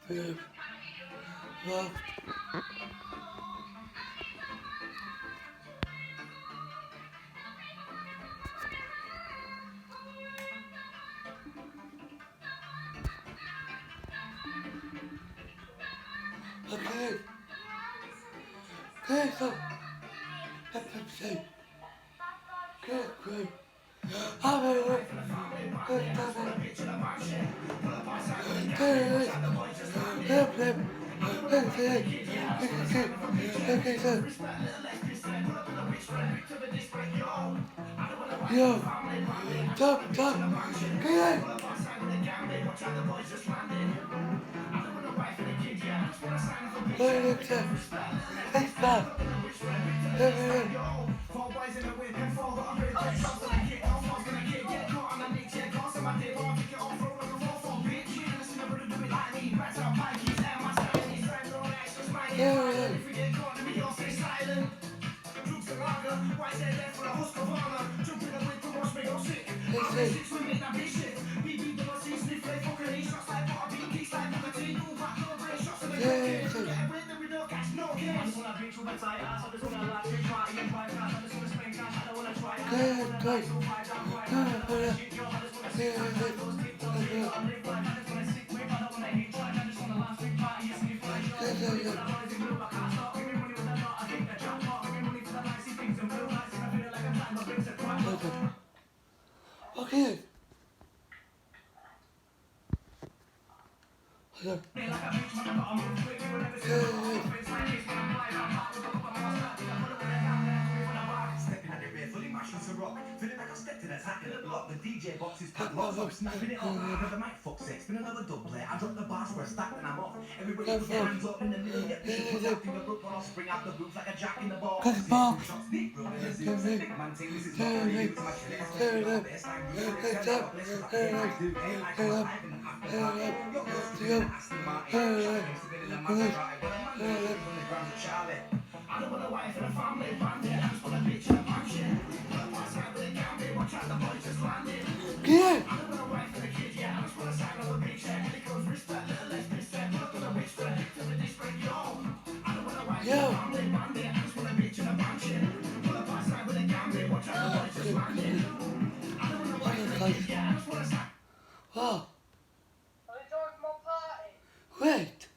Philip, Rob, okay, okay, so, epilepsy, good, good. I'm a good, good, good, help them, okay, sir. Yo, top, top, get it. Look at it's bad. Everything. Okay. Feeling like I stepped in attack in the block. The DJ box is padlocked, so I'm snapping it off. But the mic fuck sex, been another dub play. I drop the bars for a stack, then I'm off. Everybody put their hands up in the middle, get the shit acting the group, but I'll spring out the booth like a jack in the ball. Shots deep, rolling the zoo, big man team, this is not for you. It's my shit, it's the best. I'm really set up, let's go back in, I do, hey, I can live in the after party. Your girl's doing Aston Martin, shopping, sipping in the Maserati, but I'm on the ground with Charlie. I don't want a wife and a family, bandit, I just want a bitch and a mansion. Yeah. Oh. Wait.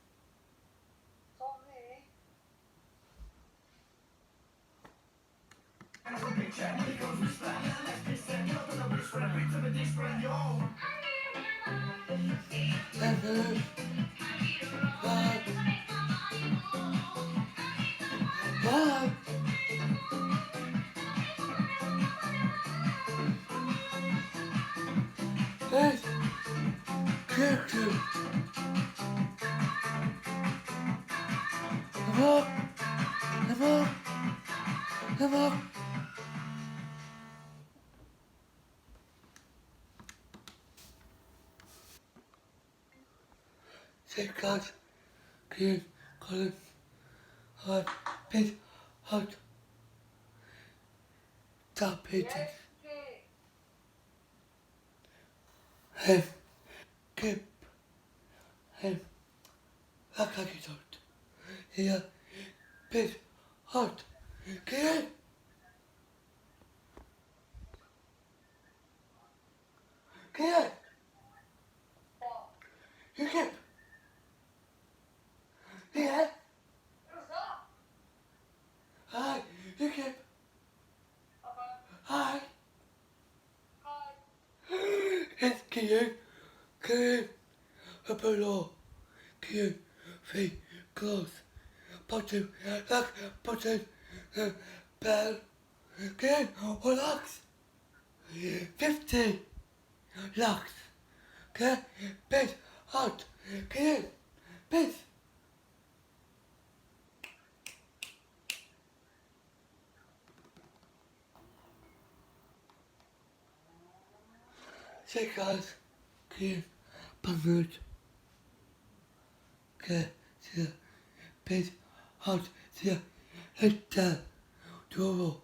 Safeguards, clean, column, hard, pit, hot, top pages, have, keep, have, like I thought, here, pit, hot, clean, clean, you keep, yeah, hi, you keep, hi, it's clean, Apollo, clean, feet, close, bottom, lock, bottom, bell, clean, or locks, 50 locks, okay, bed, hot, clean, bed. Safeguards, clean, bummed, okay, bed, hot, lift, door,